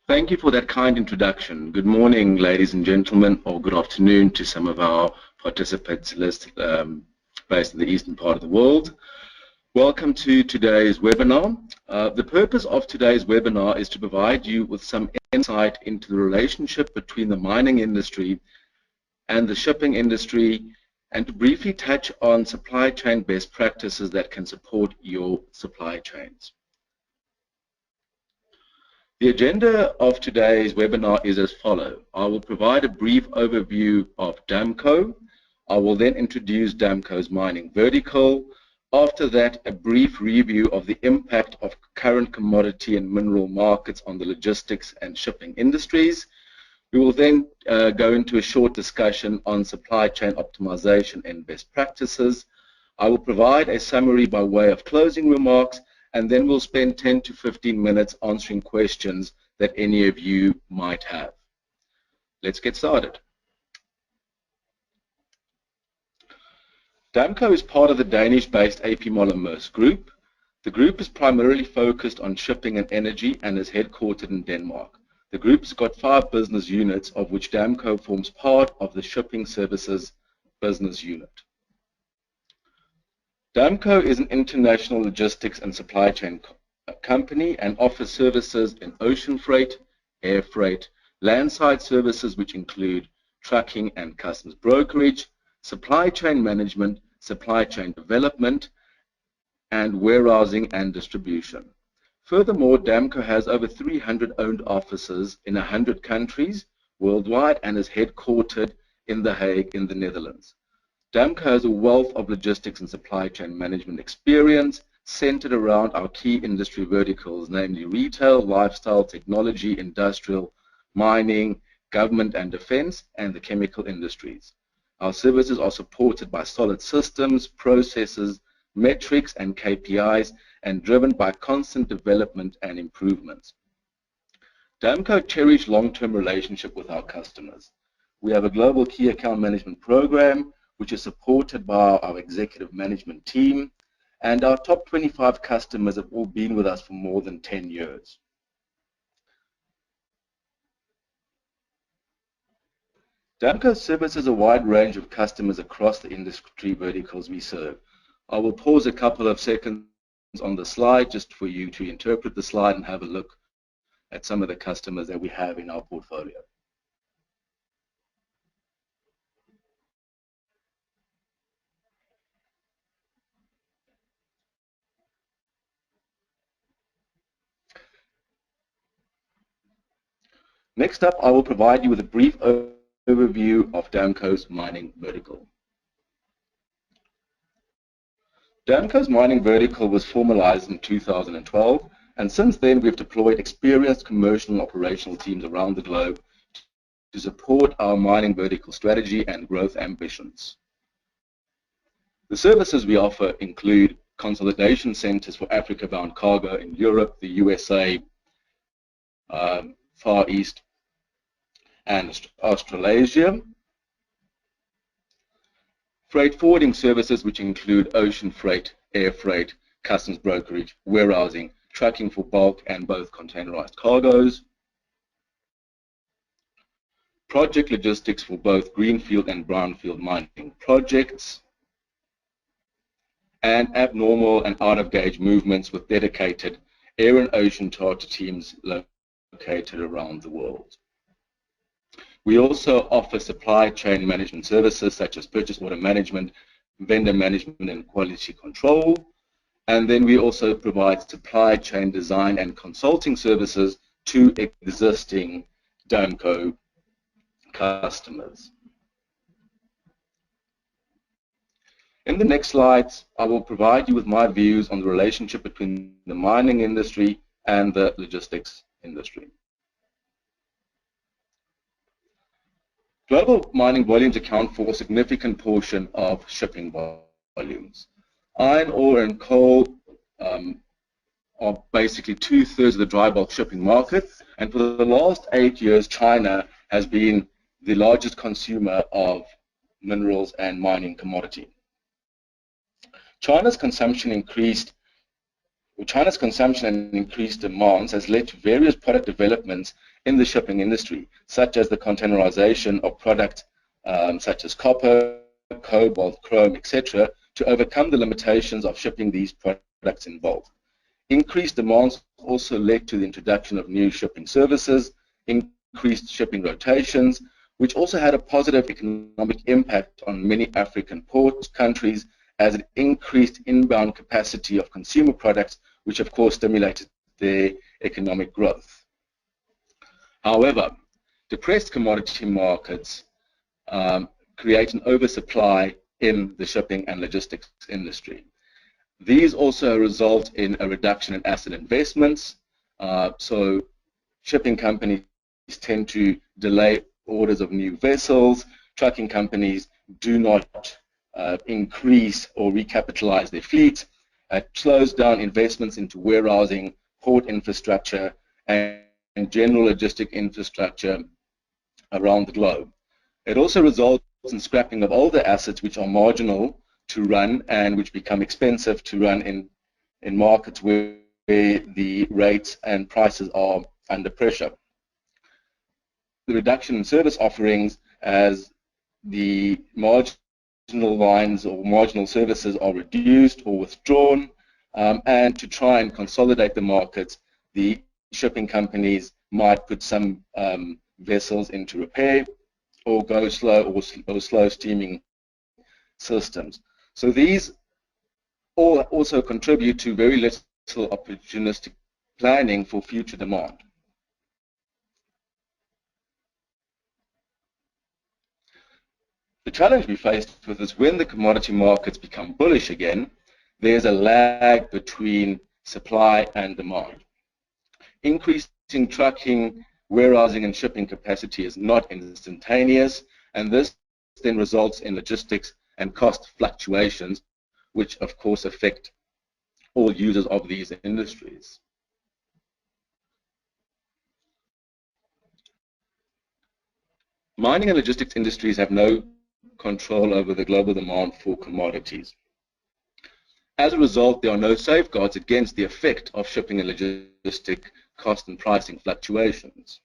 Thank you for that kind introduction. Good morning, ladies and gentlemen, or good afternoon to some of our participants based in the eastern part of the world. Welcome to today's webinar. The purpose of today's webinar is to provide you with some insight into the relationship between the mining industry and the shipping industry, and to briefly touch on supply chain best practices that can support your supply chains. The agenda of today's webinar is as follows. I will provide a brief overview of Damco. I will then introduce Damco's mining vertical. After that, a brief review of the impact of current commodity and mineral markets on the logistics and shipping industries. We will then go into a short discussion on supply chain optimization and best practices. I will provide a summary by way of closing remarks, and then we'll spend 10 to 15 minutes answering questions that any of you might have. Let's get started. Damco is part of the Danish-based AP Moller Maersk Group. The group is primarily focused on shipping and energy and is headquartered in Denmark. The group's got 5 business units, of which Damco forms part of the shipping services business unit. Damco is an international logistics and supply chain company and offers services in ocean freight, air freight, landside services which include trucking and customs brokerage, supply chain management, supply chain development, and warehousing and distribution. Furthermore, Damco has over 300 owned offices in 100 countries worldwide and is headquartered in The Hague in the Netherlands. Damco has a wealth of logistics and supply chain management experience centered around our key industry verticals, namely retail, lifestyle, technology, industrial, mining, government and defense, and the chemical industries. Our services are supported by solid systems, processes, metrics, and KPIs, and driven by constant development and improvements. Damco cherishes long-term relationship with our customers. We have a global key account management program which is supported by our executive management team, and our top 25 customers have all been with us for more than 10 years. Damco services a wide range of customers across the industry verticals we serve. I will pause a couple of seconds on the slide just for you to interpret the slide and have a look at some of the customers that we have in our portfolio. Next up, I will provide you with a brief overview of Damco's mining vertical. Damco's mining vertical was formalized in 2012, and since then we've deployed experienced commercial and operational teams around the globe to support our mining vertical strategy and growth ambitions. The services we offer include consolidation centers for Africa-bound cargo in Europe, the USA, Far East, and Australasia. Freight forwarding services which include ocean freight, air freight, customs brokerage, warehousing, trucking for bulk and both containerized cargoes. Project logistics for both greenfield and brownfield mining projects. And abnormal and out-of-gauge movements with dedicated air and ocean charter teams located around the world. We also offer supply chain management services such as purchase order management, vendor management, and quality control. And then we also provide supply chain design and consulting services to existing Danko customers. In the next slides, I will provide you with my views on the relationship between the mining industry and the logistics industry. Global mining volumes account for a significant portion of shipping volumes. Iron ore and coal are basically 2/3 of the dry bulk shipping market, and for the last 8 years, China has been the largest consumer of minerals and mining commodity. China's consumption increased China's consumption and increased demands has led to various product developments in the shipping industry, such as the containerization of products such as copper, cobalt, chrome, etc., to overcome the limitations of shipping these products in bulk. Increased demands also led to the introduction of new shipping services, increased shipping rotations, which also had a positive economic impact on many African port countries as it increased inbound capacity of consumer products, which of course stimulated their economic growth. However, depressed commodity markets create an oversupply in the shipping and logistics industry. These also result in a reduction in asset investments. So shipping companies tend to delay orders of new vessels. Trucking companies do not increase or recapitalize their fleet. It slows down investments into warehousing, port infrastructure, and general logistic infrastructure around the globe. It also results in scrapping of older assets which are marginal to run and which become expensive to run in markets where the rates and prices are under pressure. The reduction in service offerings as the marginal lines or marginal services are reduced or withdrawn, and to try and consolidate the markets, the shipping companies might put some vessels into repair or go slow or slow steaming systems. So these all also contribute to very little opportunistic planning for future demand. The challenge we faced with is when the commodity markets become bullish again, there's a lag between supply and demand. Increasing trucking, warehousing, and shipping capacity is not instantaneous, and this then results in logistics and cost fluctuations, which of course affect all users of these industries. Mining and logistics industries have no control over the global demand for commodities. As a result, there are no safeguards against the effect of shipping and logistic cost and pricing fluctuations.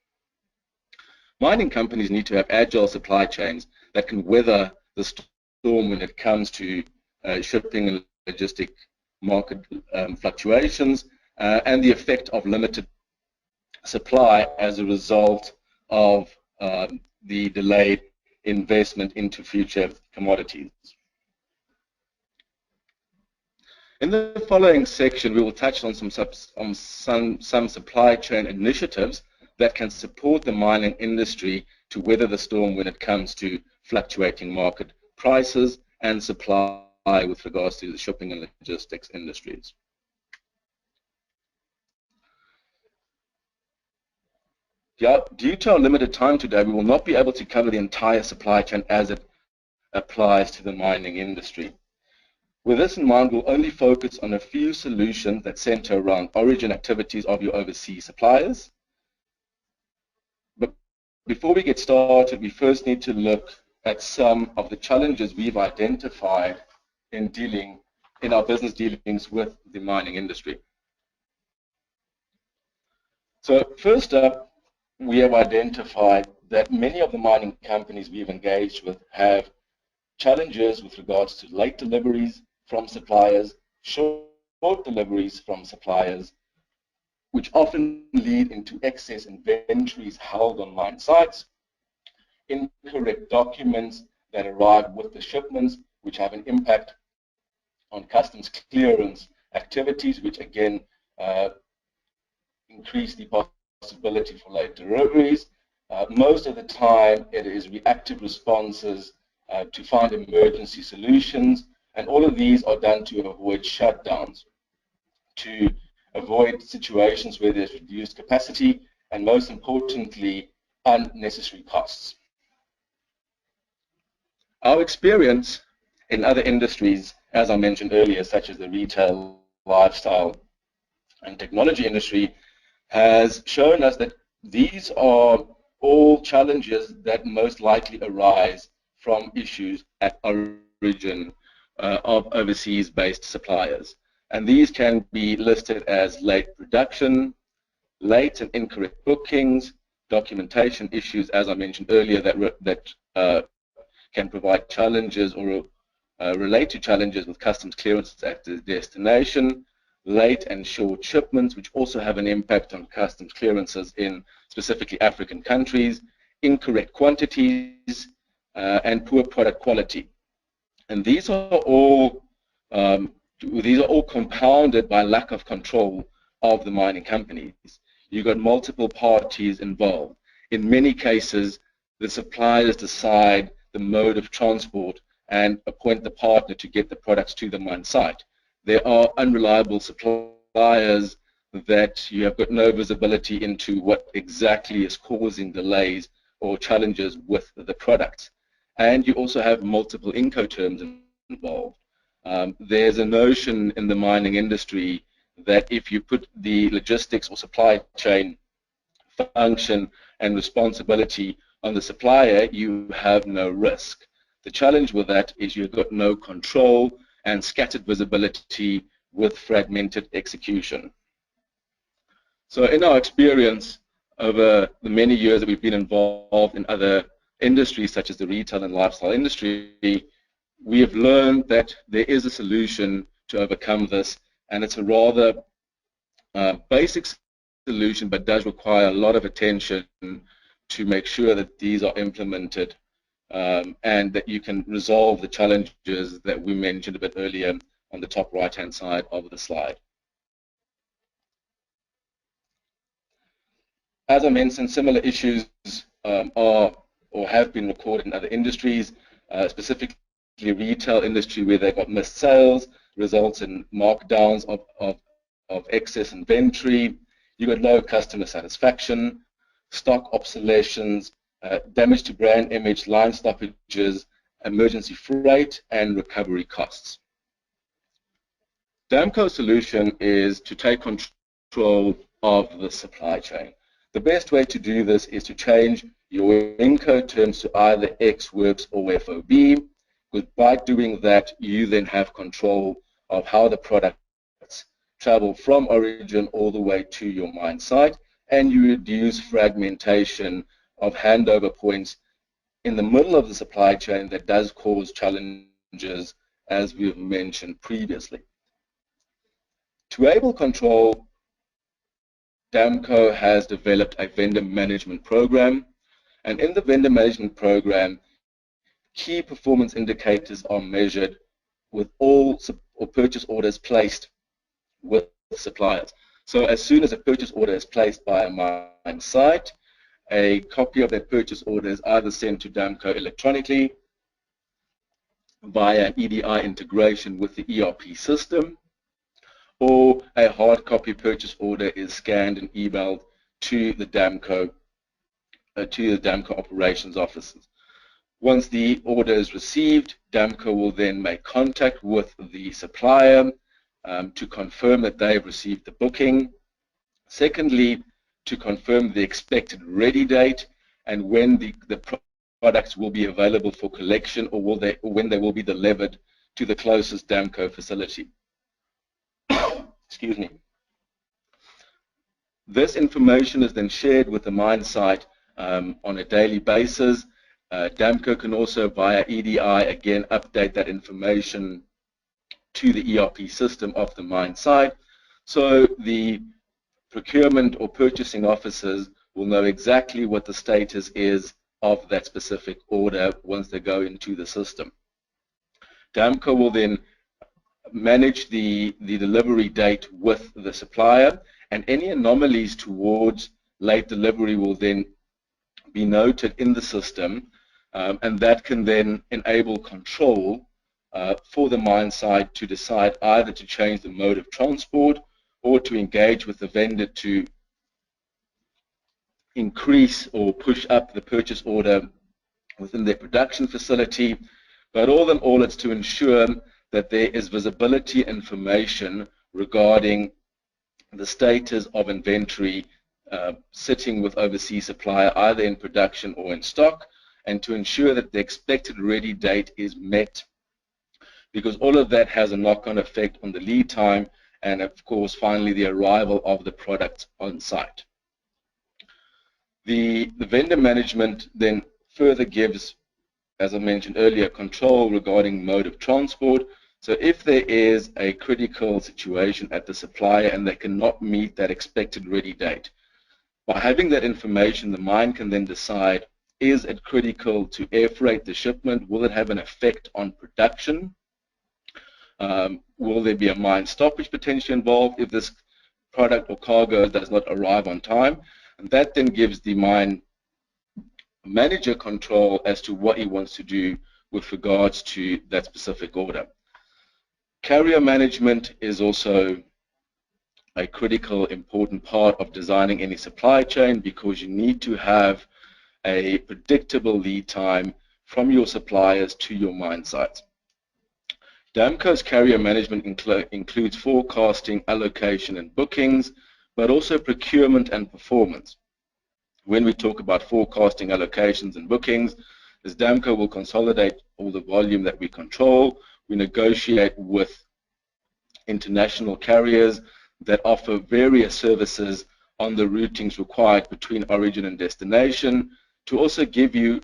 Mining companies need to have agile supply chains that can weather the storm when it comes to shipping and logistic market fluctuations and the effect of limited supply as a result of the delayed investment into future commodities. In the following section, we will touch on some supply chain initiatives that can support the mining industry to weather the storm when it comes to fluctuating market prices and supply with regards to the shipping and logistics industries. Due to our limited time today, we will not be able to cover the entire supply chain as it applies to the mining industry. With this in mind, we'll only focus on a few solutions that center around origin activities of your overseas suppliers. But before we get started, we first need to look at some of the challenges we've identified in our business dealings with the mining industry. So first up, we have identified that many of the mining companies we've engaged with have challenges with regards to late deliveries from suppliers, short deliveries from suppliers, which often lead into excess inventories held on mine sites, incorrect documents that arrive with the shipments, which have an impact on customs clearance activities, which again increase the possibility for late deliveries. Most of the time, it is reactive responses to find emergency solutions, and all of these are done to avoid shutdowns, to avoid situations where there's reduced capacity, and most importantly, unnecessary costs. Our experience in other industries, as I mentioned earlier, such as the retail, lifestyle, and technology industry, has shown us that these are all challenges that most likely arise from issues at origin of overseas-based suppliers. And these can be listed as late production, late and incorrect bookings, documentation issues, as I mentioned earlier, that can provide challenges or relate to challenges with customs clearances at the destination, late and short shipments, which also have an impact on customs clearances in specifically African countries, incorrect quantities, and poor product quality. And these are all compounded by lack of control of the mining companies. You've got multiple parties involved. In many cases, the suppliers decide the mode of transport and appoint the partner to get the products to the mine site. There are unreliable suppliers that you have got no visibility into what exactly is causing delays or challenges with the products. And you also have multiple Incoterms involved. There's a notion in the mining industry that if you put the logistics or supply chain function and responsibility on the supplier, you have no risk. The challenge with that is you've got no control and scattered visibility with fragmented execution. So in our experience over the many years that we've been involved in other industries such as the retail and lifestyle industry, we have learned that there is a solution to overcome this, and it's a rather basic solution but does require a lot of attention to make sure that these are implemented and that you can resolve the challenges that we mentioned a bit earlier on the top right-hand side of the slide. As I mentioned, similar issues are or have been recorded in other industries, specifically retail industry, where they've got missed sales, results in markdowns of excess inventory. You've got low customer satisfaction, stock obsolescence, damage to brand image, line stoppages, emergency freight, and recovery costs. Damco's solution is to take control of the supply chain. The best way to do this is to change your Incoterms to either Ex Works or FOB, because by doing that, you then have control of how the products travel from origin all the way to your mine site, and you reduce fragmentation of handover points in the middle of the supply chain that does cause challenges, as we've mentioned previously. To enable control, Damco has developed a vendor management program, and in the vendor management program, key performance indicators are measured with all purchase orders placed with suppliers. So as soon as a purchase order is placed by a mine site, a copy of that purchase order is either sent to Damco electronically via EDI integration with the ERP system, or a hard copy purchase order is scanned and emailed to the Damco operations offices. Once the order is received, Damco will then make contact with the supplier to confirm that they have received the booking. Secondly, to confirm the expected ready date and when the products will be available for collection, or when they will be delivered to the closest Damco facility. Excuse me. This information is then shared with the mine site on a daily basis. Damco can also, via EDI, again update that information to the ERP system of the mine site, so the procurement or purchasing officers will know exactly what the status is of that specific order once they go into the system. Damco will then manage the delivery date with the supplier, and any anomalies towards late delivery will then be noted in the system, and that can then enable control for the mine site to decide either to change the mode of transport or to engage with the vendor to increase or push up the purchase order within their production facility. But all in all, it's to ensure that there is visibility information regarding the status of inventory sitting with overseas supplier, either in production or in stock, and to ensure that the expected ready date is met, because all of that has a knock-on effect on the lead time and of course finally the arrival of the product on site. The vendor management then further gives, as I mentioned earlier, control regarding mode of transport. So if there is a critical situation at the supplier and they cannot meet that expected ready date, by having that information, the mine can then decide, is it critical to air freight the shipment? Will it have an effect on production? Will there be a mine stoppage potentially involved if this product or cargo does not arrive on time? And that then gives the mine manager control as to what he wants to do with regards to that specific order. Carrier management is also a critical, important part of designing any supply chain, because you need to have a predictable lead time from your suppliers to your mine sites. Damco's carrier management includes forecasting, allocation, and bookings, but also procurement and performance. When we talk about forecasting, allocations, and bookings, as Damco will consolidate all the volume that we control, we negotiate with international carriers that offer various services on the routings required between origin and destination, to also give you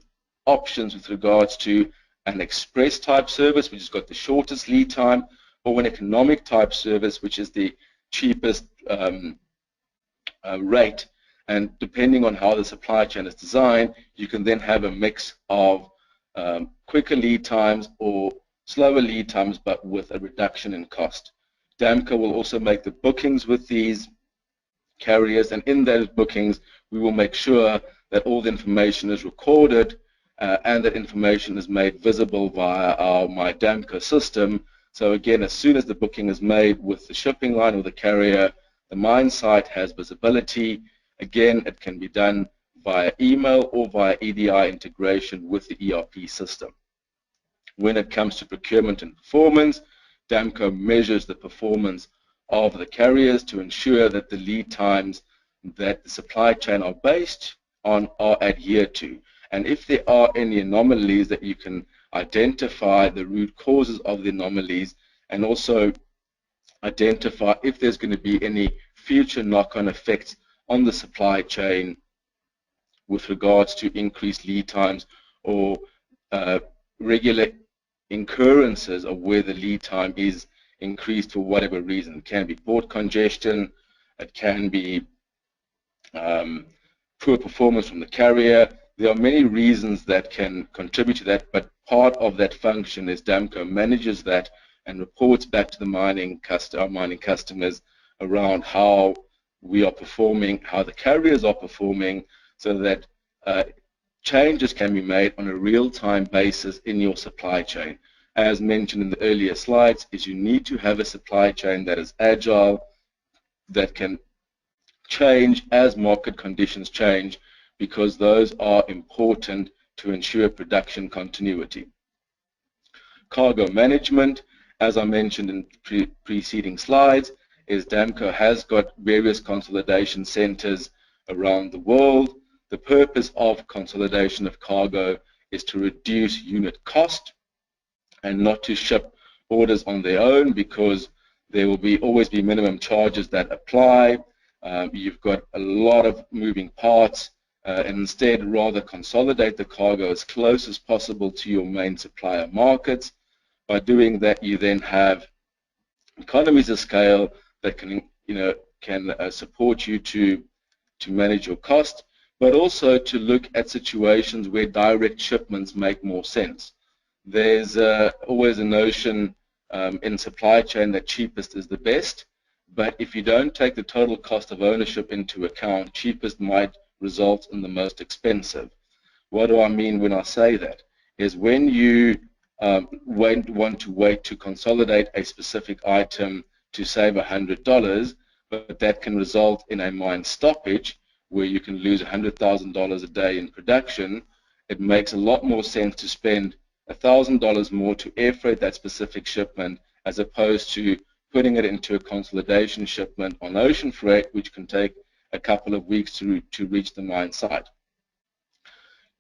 options with regards to an express type service, which has got the shortest lead time, or an economic type service, which is the cheapest rate. And depending on how the supply chain is designed, you can then have a mix of quicker lead times or slower lead times, but with a reduction in cost. Damco will also make the bookings with these carriers, and in those bookings, we will make sure that all the information is recorded and that information is made visible via our My Damco system. So again, as soon as the booking is made with the shipping line or the carrier, the mine site has visibility. Again, it can be done via email or via EDI integration with the ERP system. When it comes to procurement and performance, Damco measures the performance of the carriers to ensure that the lead times that the supply chain are based on are adhered to. And if there are any anomalies, that you can identify the root causes of the anomalies, and also identify if there's going to be any future knock-on effects on the supply chain with regards to increased lead times or regular incurrences of where the lead time is increased for whatever reason. It can be port congestion, it can be poor performance from the carrier. There are many reasons that can contribute to that, but part of that function is Damco manages that and reports back to the our mining customers around how we are performing, how the carriers are performing, so that changes can be made on a real-time basis in your supply chain. As mentioned in the earlier slides, is you need to have a supply chain that is agile, that can change as market conditions change, because those are important to ensure production continuity. Cargo management, as I mentioned in preceding slides, is Damco has got various consolidation centers around the world. The purpose of consolidation of cargo is to reduce unit cost and not to ship orders on their own, because there will always be minimum charges that apply. You've got a lot of moving parts, and instead rather consolidate the cargo as close as possible to your main supplier markets. By doing that, you then have economies of scale that can support you to manage your cost, but also to look at situations where direct shipments make more sense. There's always a notion in supply chain that cheapest is the best, but if you don't take the total cost of ownership into account, cheapest might result in the most expensive. What do I mean when I say that? Is when you want to wait to consolidate a specific item to save $100, but that can result in a mine stoppage where you can lose $100,000 a day in production, it makes a lot more sense to spend $1,000 more to air freight that specific shipment, as opposed to putting it into a consolidation shipment on ocean freight, which can take a couple of weeks to reach the mine site.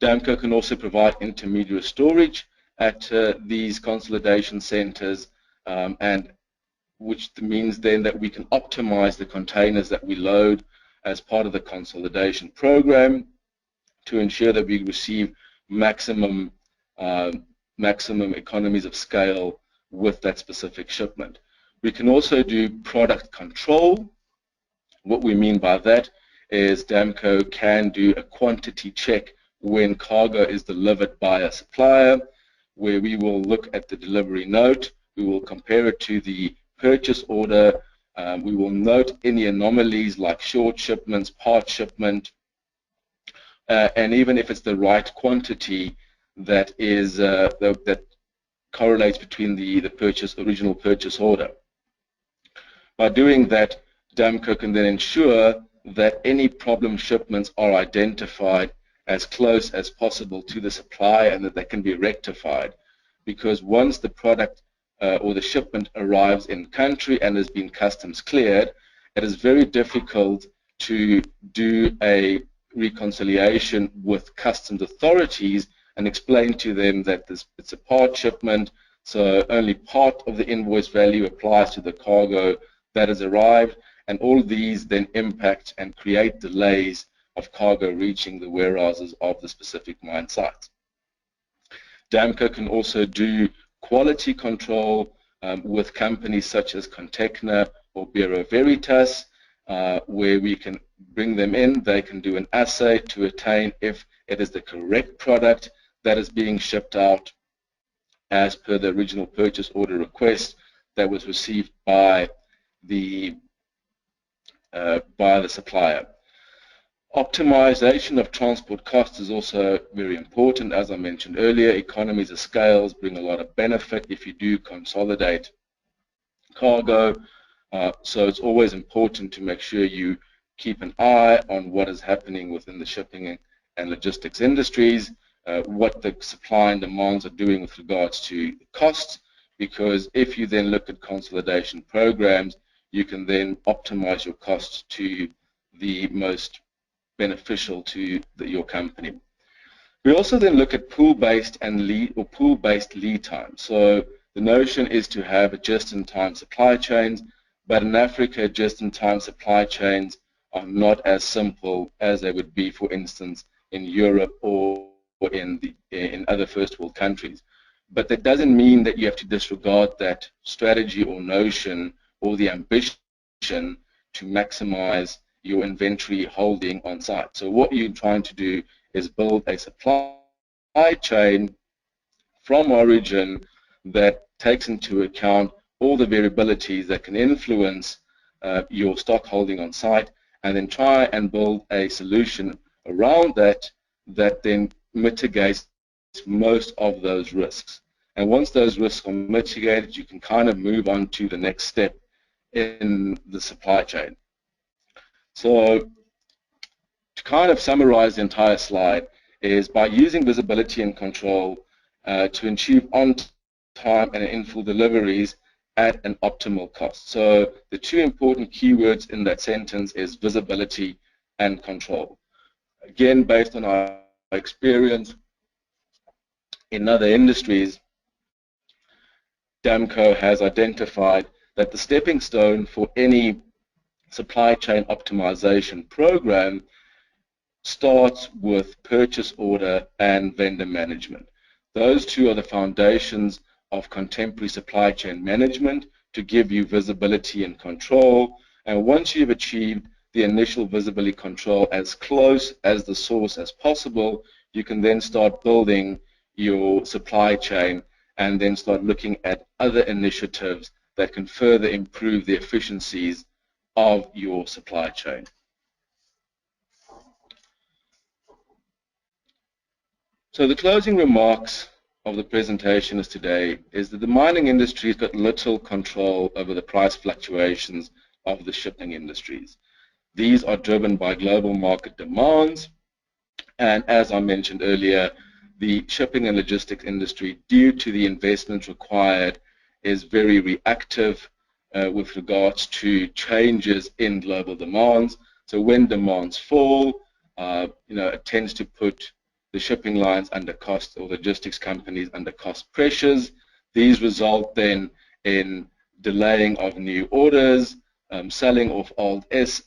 Damco can also provide intermediary storage at these consolidation centers, and which means then that we can optimize the containers that we load as part of the consolidation program to ensure that we receive maximum economies of scale with that specific shipment. We can also do product control. What we mean by that is Damco can do a quantity check when cargo is delivered by a supplier, where we will look at the delivery note, we will compare it to the purchase order, we will note any anomalies like short shipments, part shipment, and even if it's the right quantity that is that correlates between the original purchase order. By doing that, Damco can then ensure that any problem shipments are identified as close as possible to the supply and that they can be rectified. Because once the product or the shipment arrives in country and has been customs cleared, it is very difficult to do a reconciliation with customs authorities and explain to them that it's a part shipment, so only part of the invoice value applies to the cargo that has arrived, and all these then impact and create delays of cargo reaching the warehouses of the specific mine sites. Damco can also do quality control with companies such as Contechna or Bureau Veritas, where we can bring them in. They can do an assay to attain if it is the correct product that is being shipped out as per the original purchase order request that was received by the supplier. Optimization of transport costs is also very important. As I mentioned earlier, economies of scales bring a lot of benefit if you do consolidate cargo. So it's always important to make sure you keep an eye on what is happening within the shipping and logistics industries, what the supply and demands are doing with regards to costs, because if you then look at consolidation programs, you can then optimize your costs to the most beneficial to your company. We also then look at pool-based and pool-based lead time. So the notion is to have a just-in-time supply chains, but in Africa, just-in-time supply chains are not as simple as they would be, for instance, in Europe or in other first world countries. But that doesn't mean that you have to disregard that strategy or notion or the ambition to maximize your inventory holding on site. So what you're trying to do is build a supply chain from origin that takes into account all the variabilities that can influence your stock holding on site, and then try and build a solution around that that then mitigates most of those risks. And once those risks are mitigated, you can kind of move on to the next step in the supply chain. So to kind of summarize the entire slide is by using visibility and control to achieve on-time and in-full deliveries at an optimal cost. So the two important keywords in that sentence is visibility and control. Again, based on our experience in other industries, Damco has identified that the stepping stone for any supply chain optimization program starts with purchase order and vendor management. Those two are the foundations of contemporary supply chain management to give you visibility and control. And once you've achieved the initial visibility control as close as the source as possible, you can then start building your supply chain and then start looking at other initiatives that can further improve the efficiencies of your supply chain. So the closing remarks of the presentation is today is that the mining industry has got little control over the price fluctuations of the shipping industries. These are driven by global market demands, and as I mentioned earlier, the shipping and logistics industry, due to the investment required, is very reactive with regards to changes in global demands. So when demands fall, it tends to put the shipping lines under cost, or logistics companies under cost pressures. These result then in delaying of new orders, selling off old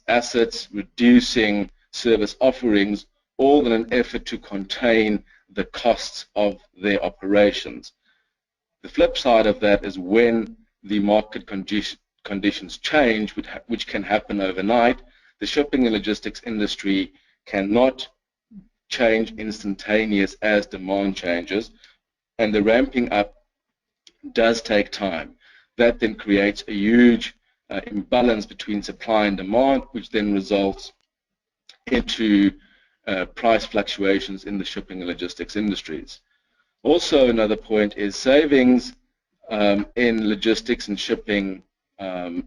assets, reducing service offerings, all in an effort to contain the costs of their operations. The flip side of that is when the market conditions change, which can happen overnight, the shipping and logistics industry cannot change instantaneous as demand changes, and the ramping up does take time. That then creates a huge imbalance between supply and demand, which then results into price fluctuations in the shipping and logistics industries. Also, another point is savings in logistics and shipping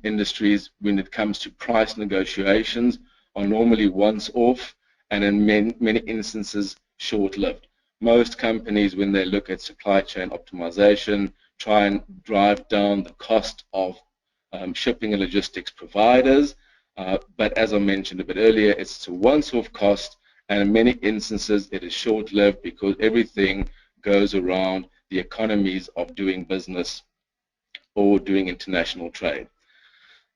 industries when it comes to price negotiations are normally once off and in many instances short-lived. Most companies, when they look at supply chain optimization, try and drive down the cost of shipping and logistics providers, but as I mentioned a bit earlier, it's a once-off cost, and in many instances it is short-lived because everything goes around the economies of doing business or doing international trade.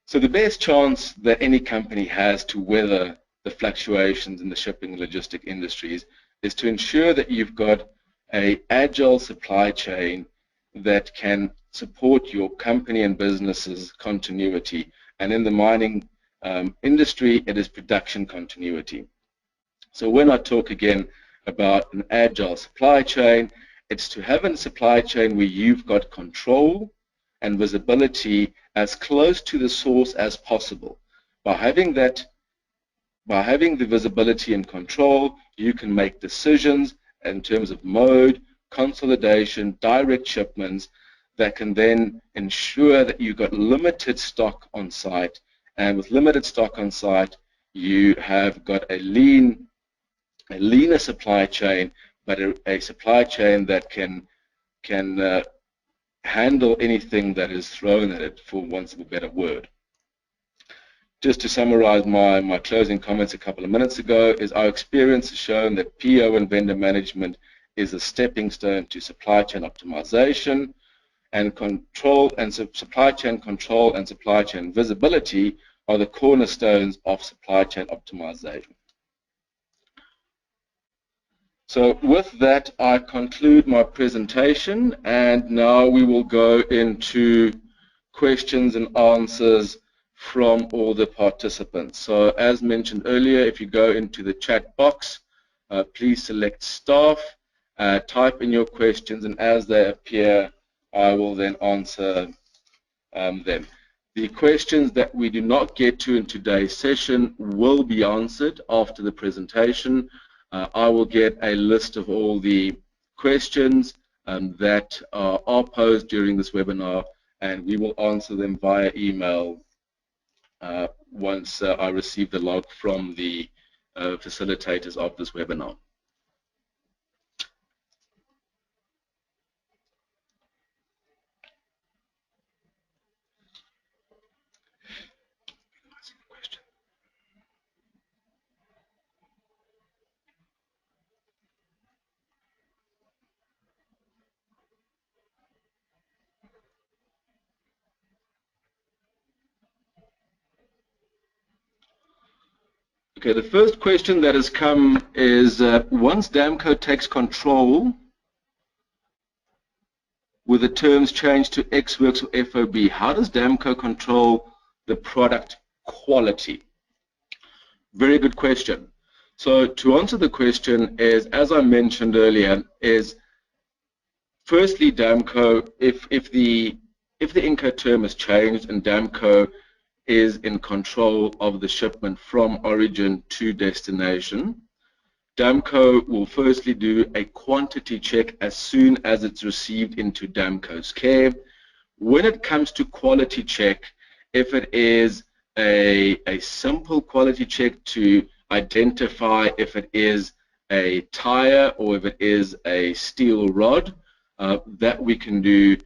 So the best chance that any company has to weather the fluctuations in the shipping and logistic industries is to ensure that you've got an agile supply chain that can support your company and business's continuity. And in the mining industry, it is production continuity. So when I talk again about an agile supply chain, it's to have a supply chain where you've got control and visibility as close to the source as possible. By having the visibility and control, you can make decisions in terms of mode, consolidation, direct shipments that can then ensure that you've got limited stock on site, and with limited stock on site, you have got a leaner supply chain, but a supply chain that can handle anything that is thrown at it, for want of a better word. Just to summarize my closing comments a couple of minutes ago, is our experience has shown that PO and vendor management is a stepping stone to supply chain optimization, and control and supply chain control and supply chain visibility are the cornerstones of supply chain optimization. So with that, I conclude my presentation, and now we will go into questions and answers from all the participants. So as mentioned earlier, if you go into the chat box, please select staff, type in your questions, and as they appear, I will then answer them. The questions that we do not get to in today's session will be answered after the presentation. I will get a list of all the questions that are posed during this webinar, and we will answer them via email once I receive the log from the facilitators of this webinar. Okay, the first question that has come is, once Damco takes control, with the terms changed to Ex Works or FOB, how does Damco control the product quality? Very good question. So to answer the question is, as I mentioned earlier, is firstly Damco, if the Incoterm is changed and Damco is in control of the shipment from origin to destination, Damco will firstly do a quantity check as soon as it's received into Damco's care. When it comes to quality check, if it is a simple quality check to identify if it is a tire or if it is a steel rod, that we can do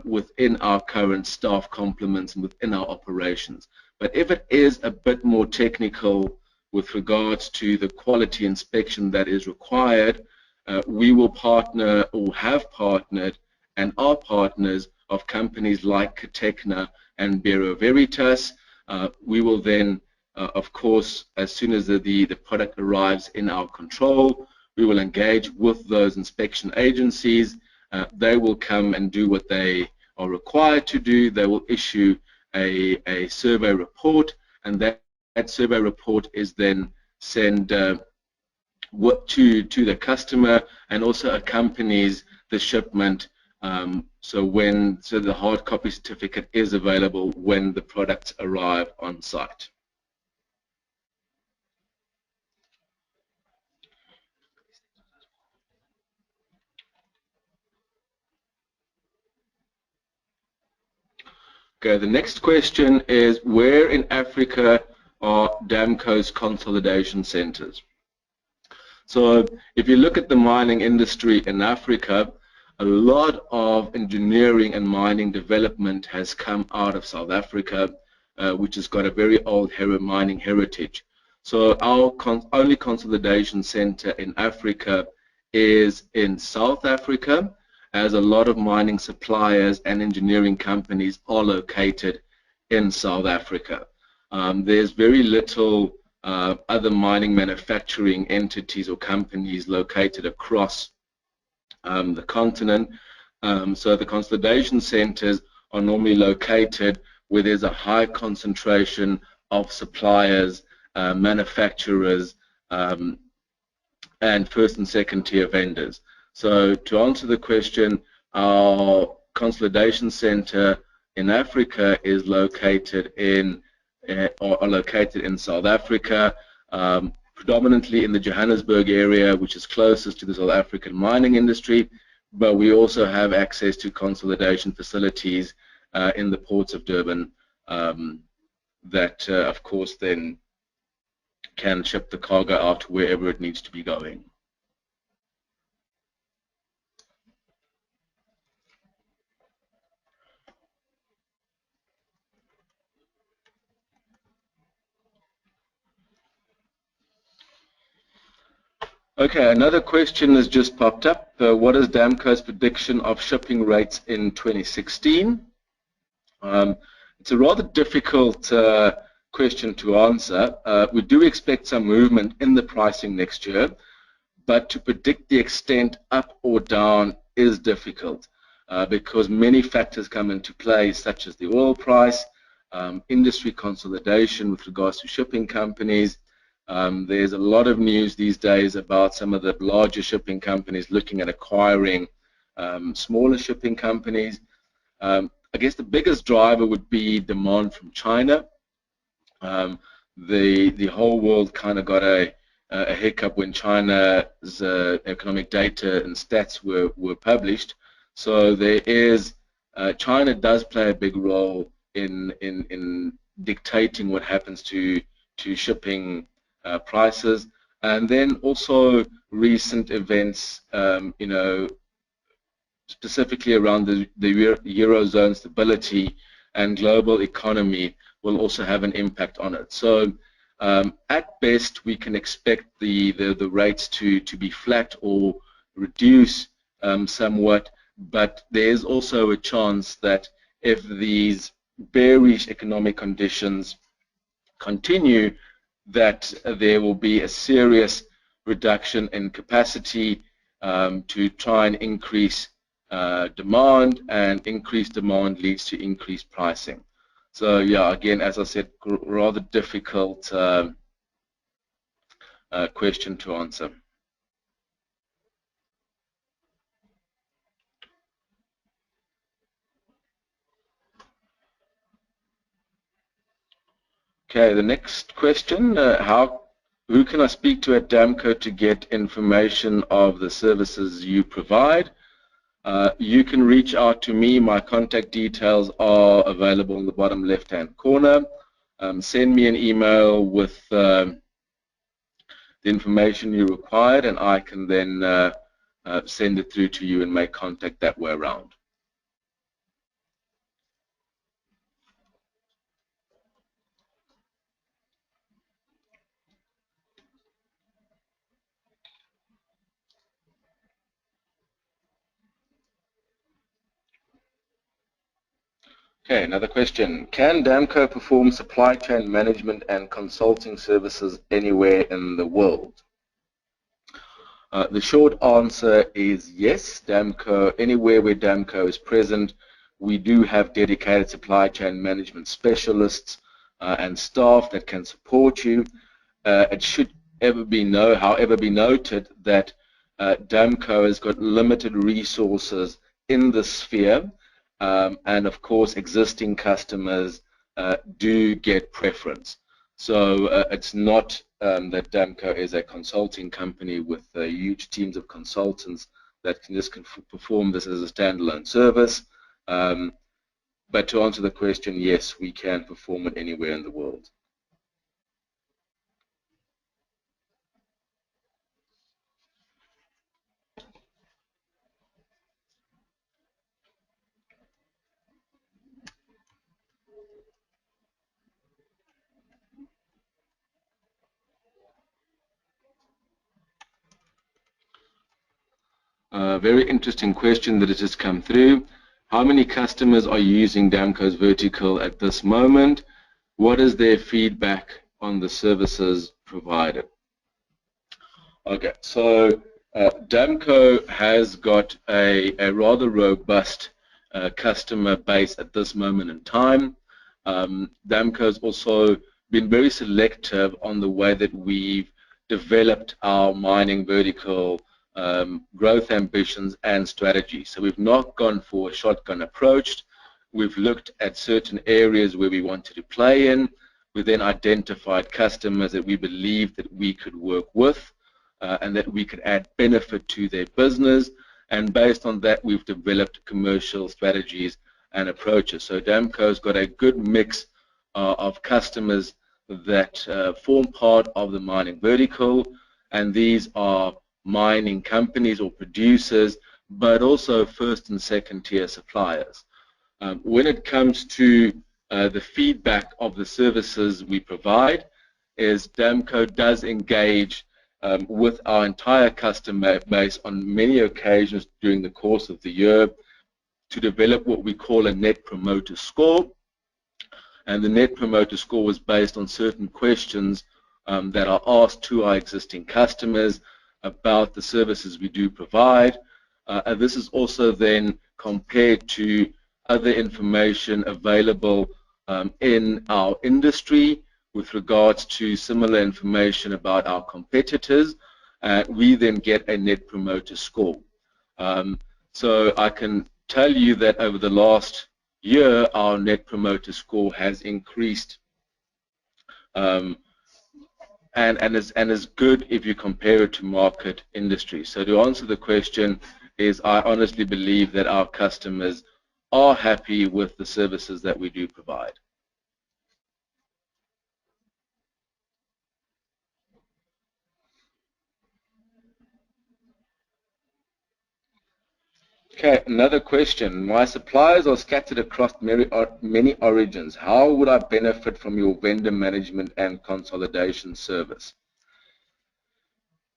within our current staff complements and within our operations. But if it is a bit more technical with regards to the quality inspection that is required, we will partner or have partnered and are partners of companies like Catecna and Bureau Veritas. We will then, of course, as soon as the product arrives in our control, we will engage with those inspection agencies. They will come and do what they are required to do. They will issue a survey report, and that survey report is then sent to the customer and also accompanies the shipment. So the hard copy certificate is available when the products arrive on site. Okay, the next question is, where in Africa are Damco's consolidation centers? So if you look at the mining industry in Africa, a lot of engineering and mining development has come out of South Africa, which has got a very old mining heritage. So our only consolidation center in Africa is in South Africa, as a lot of mining suppliers and engineering companies are located in South Africa. There's very little other mining manufacturing entities or companies located across the continent. So the consolidation centers are normally located where there's a high concentration of suppliers, manufacturers, and first and second tier vendors. So to answer the question, our consolidation center in Africa is located in South Africa, predominantly in the Johannesburg area, which is closest to the South African mining industry, but we also have access to consolidation facilities in the ports of Durban that, of course, then can ship the cargo out to wherever it needs to be going. Okay, another question has just popped up. What is Damco's prediction of shipping rates in 2016? It's a rather difficult question to answer. We do expect some movement in the pricing next year, but to predict the extent up or down is difficult because many factors come into play, such as the oil price, industry consolidation with regards to shipping companies. There's a lot of news these days about some of the larger shipping companies looking at acquiring smaller shipping companies. I guess the biggest driver would be demand from China. The whole world kind of got a hiccup when China's economic data and stats were published. So there is China does play a big role in dictating what happens to shipping prices, and then also recent events, you know, specifically around the Eurozone stability and global economy will also have an impact on it. So at best, we can expect the rates to be flat or reduce somewhat, but there's also a chance that if these bearish economic conditions continue, that there will be a serious reduction in capacity to try and increase demand, and increased demand leads to increased pricing. So yeah, again, as I said, rather difficult question to answer. Okay, the next question, who can I speak to at Damco to get information of the services you provide? You can reach out to me. My contact details are available in the bottom left-hand corner. Send me an email with the information you required, and I can then send it through to you and make contact that way around. Okay, another question. Can Damco perform supply chain management and consulting services anywhere in the world? The short answer is yes. Damco, anywhere where Damco is present, we do have dedicated supply chain management specialists and staff that can support you. It should however be noted that Damco has got limited resources in the sphere, and of course existing customers do get preference. So it's not that Damco is a consulting company with huge teams of consultants that can just perform this as a standalone service. But to answer the question, yes, we can perform it anywhere in the world. Very interesting question that has just come through. How many customers are using Damco's vertical at this moment? What is their feedback on the services provided? Okay, so Damco has got a rather robust customer base at this moment in time. Damco has also been very selective on the way that we've developed our mining vertical growth ambitions and strategy. So we've not gone for a shotgun approach. We've looked at certain areas where we wanted to play in. We then identified customers that we believed that we could work with and that we could add benefit to their business. And based on that, we've developed commercial strategies and approaches. So Damco's got a good mix of customers that form part of the mining vertical, and these are mining companies or producers, but also first and second tier suppliers. When it comes to the feedback of the services we provide, is Damco does engage with our entire customer base on many occasions during the course of the year to develop what we call a Net Promoter Score. And the Net Promoter Score was based on certain questions that are asked to our existing customers about the services we do provide. And this is also then compared to other information available in our industry with regards to similar information about our competitors. We then get a Net Promoter Score. So I can tell you that over the last year, our Net Promoter Score has increased and is good if you compare it to market industry. So to answer the question is, I honestly believe that our customers are happy with the services that we do provide. Okay, another question. My suppliers are scattered across many origins. How would I benefit from your vendor management and consolidation service?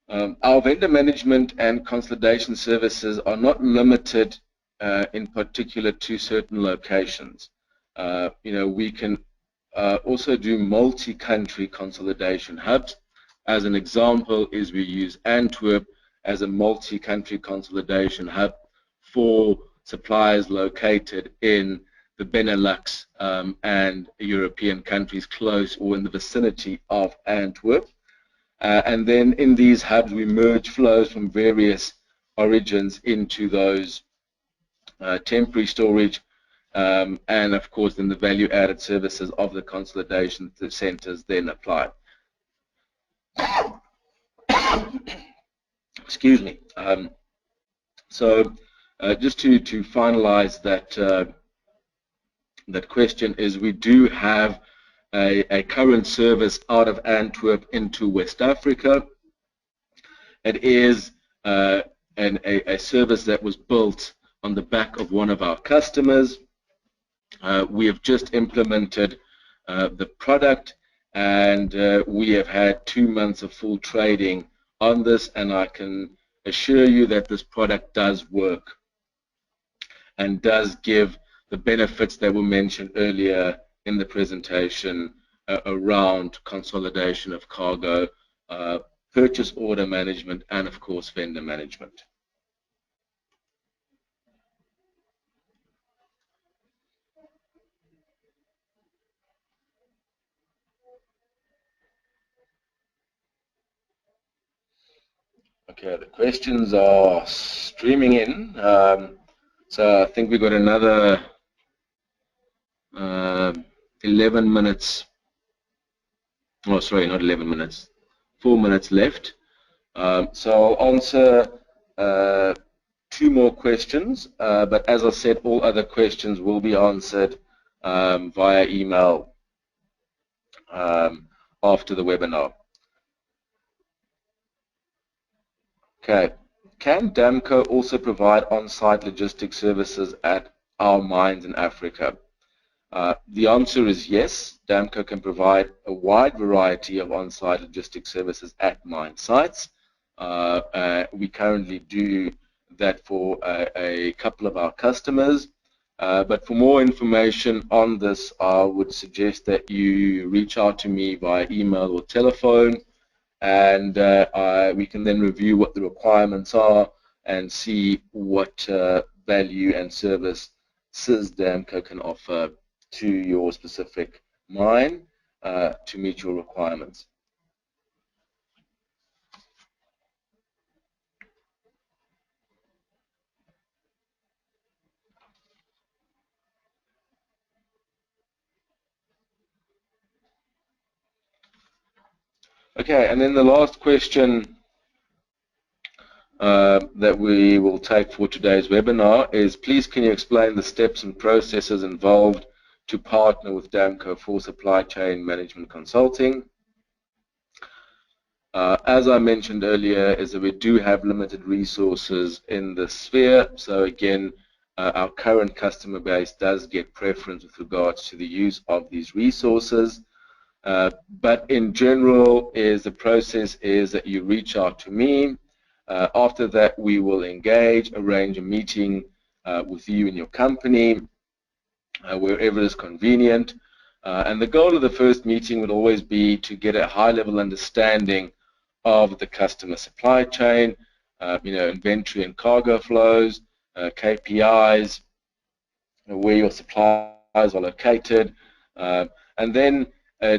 Our vendor management and consolidation services are not limited in particular to certain locations. We can also do multi-country consolidation hubs. As an example is we use Antwerp as a multi-country consolidation hub for suppliers located in the Benelux and European countries close or in the vicinity of Antwerp. And then in these hubs we merge flows from various origins into those temporary storage and of course then the value-added services of the consolidation centers then apply. Excuse me. So just to finalize that question is we do have a current service out of Antwerp into West Africa. It is a service that was built on the back of one of our customers. We have just implemented the product and we have had 2 months of full trading on this, and I can assure you that this product does work and does give the benefits that were mentioned earlier in the presentation around consolidation of cargo, purchase order management, and of course vendor management. Okay, the questions are streaming in. So I think we've got another 11 minutes. Oh, sorry, not 11 minutes. 4 minutes left. So I'll answer 2 more questions, but as I said, all other questions will be answered via email after the webinar. Okay. Can Damco also provide on-site logistics services at our mines in Africa? The answer is yes. Damco can provide a wide variety of on-site logistics services at mine sites. We currently do that for a couple of our customers. But for more information on this, I would suggest that you reach out to me via email or telephone, and we can then review what the requirements are and see what value and services Damco can offer to your specific mine to meet your requirements. Okay, and then the last question that we will take for today's webinar is, please can you explain the steps and processes involved to partner with Damco for supply chain management consulting? As I mentioned earlier, is that we do have limited resources in this sphere. So again, our current customer base does get preference with regards to the use of these resources. But in general, the process is that you reach out to me. After that, we will engage, arrange a meeting with you and your company, wherever is convenient. And the goal of the first meeting would always be to get a high-level understanding of the customer supply chain, inventory and cargo flows, KPIs, where your suppliers are located, and then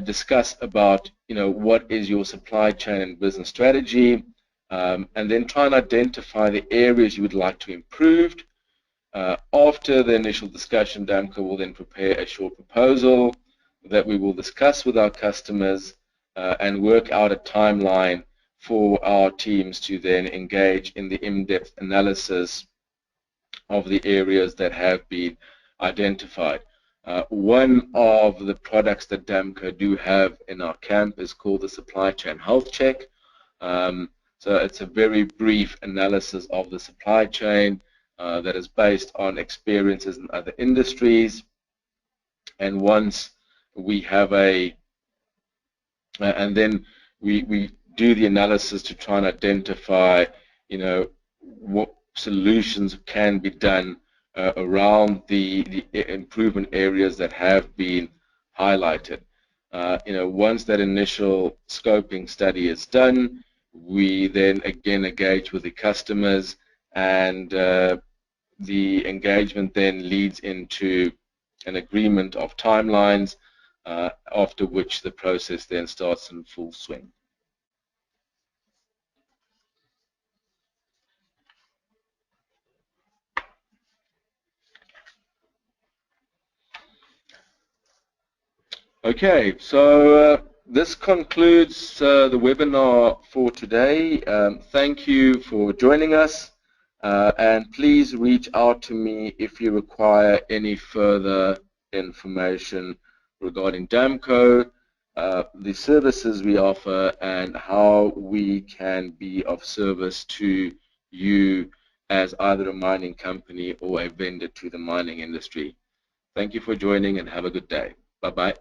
discuss about, what is your supply chain and business strategy, and then try and identify the areas you would like to improve. After the initial discussion, Danko will then prepare a short proposal that we will discuss with our customers and work out a timeline for our teams to then engage in the in-depth analysis of the areas that have been identified. One of the products that Damco do have in our camp is called the Supply Chain Health Check. So it's a very brief analysis of the supply chain that is based on experiences in other industries. And once we have and then we do the analysis to try and identify, what solutions can be done around the improvement areas that have been highlighted. Once that initial scoping study is done, we then again engage with the customers, and the engagement then leads into an agreement of timelines, after which the process then starts in full swing. Okay, so this concludes the webinar for today. Thank you for joining us, and please reach out to me if you require any further information regarding Damco, the services we offer, and how we can be of service to you as either a mining company or a vendor to the mining industry. Thank you for joining, and have a good day. Bye-bye.